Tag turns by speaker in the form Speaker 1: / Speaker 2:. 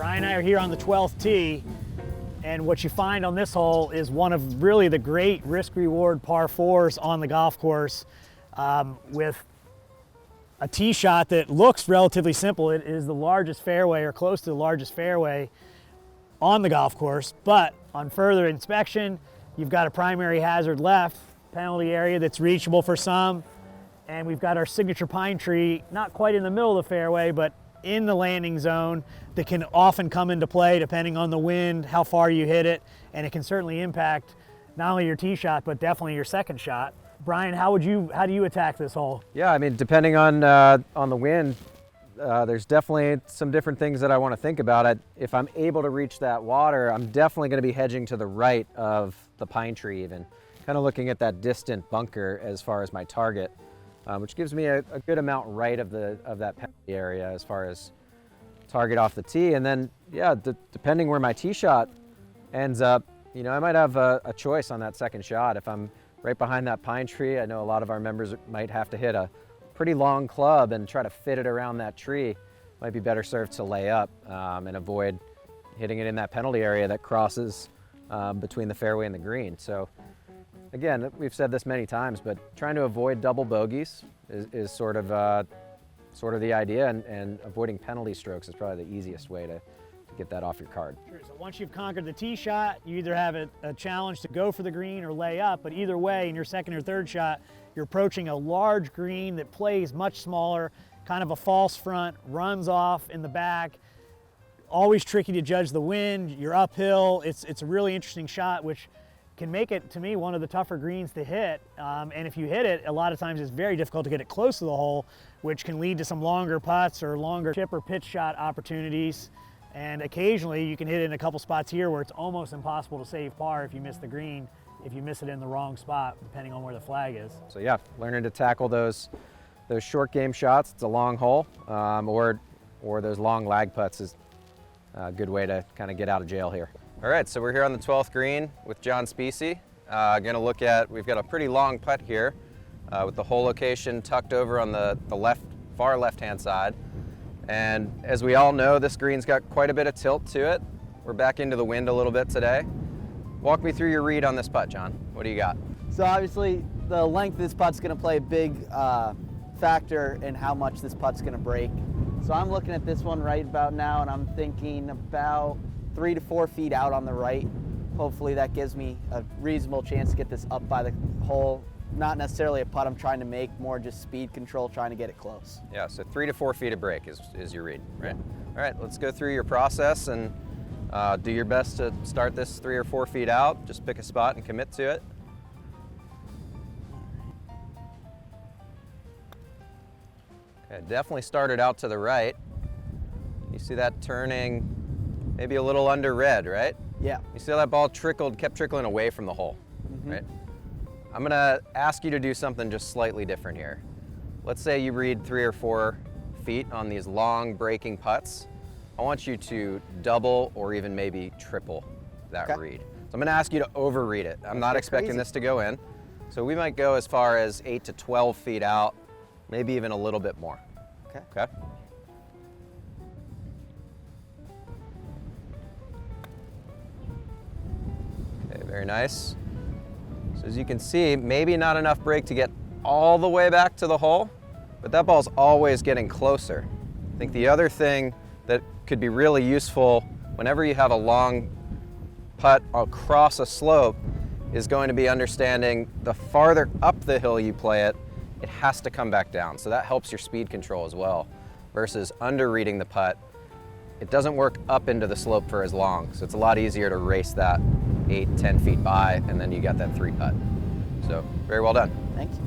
Speaker 1: Brian and I are here on the 12th tee, and what you find on this hole is one of really the great risk-reward par fours on the golf course, with a tee shot that looks relatively simple. It is the largest fairway, or close to the largest fairway on the golf course, but on further inspection, you've got a primary hazard left, penalty area that's reachable for some, and we've got our signature pine tree, not quite in the middle of the fairway, but in the landing zone that can often come into play depending on the wind, how far you hit it, and it can certainly impact not only your tee shot, but definitely your second shot. Brian, how do you attack this hole?
Speaker 2: Yeah, I mean, depending on the wind, there's definitely some different things that I want to think about. If I'm able to reach that water, I'm definitely going to be hedging to the right of the pine tree even, kind of looking at that distant bunker as far as my target. Which gives me a good amount right of that penalty area as far as target off the tee. And then, yeah, depending where my tee shot ends up, you know, I might have a choice on that second shot. If I'm right behind that pine tree, I know a lot of our members might have to hit a pretty long club and try to fit it around that tree. Might be better served to lay up and avoid hitting it in that penalty area that crosses between the fairway and the green. So, again, we've said this many times, but trying to avoid double bogeys is sort of the idea, and avoiding penalty strokes is probably the easiest way to get that off your card.
Speaker 1: Sure. So once you've conquered the tee shot, you either have a challenge to go for the green or lay up, but either way, in your second or third shot, you're approaching a large green that plays much smaller, kind of a false front, runs off in the back. Always tricky to judge the wind, you're uphill. It's a really interesting shot, which can make it, to me, one of the tougher greens to hit. And if you hit it, a lot of times it's very difficult to get it close to the hole, which can lead to some longer putts or longer chip or pitch shot opportunities. And occasionally you can hit it in a couple spots here where it's almost impossible to save par if you miss the green, if you miss it in the wrong spot, depending on where the flag is.
Speaker 2: So yeah, learning to tackle those short game shots. It's a long hole, or those long lag putts is a good way to kind of get out of jail here. All right, so we're here on the 12th green with John Specie. Gonna look at, we've got a pretty long putt here with the hole location tucked over on the far left-hand side. And as we all know, this green's got quite a bit of tilt to it. We're back into the wind a little bit today. Walk me through your read on this putt, John. What do you got?
Speaker 3: So obviously, the length of this putt's gonna play a big factor in how much this putt's gonna break. So I'm looking at this one right about now, and I'm thinking about 3 to 4 feet out on the right. Hopefully that gives me a reasonable chance to get this up by the hole. Not necessarily a putt I'm trying to make, more just speed control, trying to get it close.
Speaker 2: Yeah, so 3 to 4 feet of break is your read, right? All right, let's go through your process and do your best to start this 3 or 4 feet out. Just pick a spot and commit to it. Okay, definitely started out to the right. You see that turning maybe a little under red, right?
Speaker 3: Yeah.
Speaker 2: You see how that ball kept trickling away from the hole, right? I'm gonna ask you to do something just slightly different here. Let's say you read 3 or 4 feet on these long breaking putts. I want you to double or even maybe triple that read. So I'm gonna ask you to overread it. I'm not expecting this to go in. So we might go as far as 8 to 12 feet out, maybe even a little bit more. Okay? Very nice. So as you can see, maybe not enough break to get all the way back to the hole, but that ball's always getting closer. I think the other thing that could be really useful whenever you have a long putt across a slope is going to be understanding the farther up the hill you play it, it has to come back down. So that helps your speed control as well, versus under reading the putt. It doesn't work up into the slope for as long, so it's a lot easier to race that 8, 10 feet by, and then you got that 3 putt. So very well done.
Speaker 3: Thank you.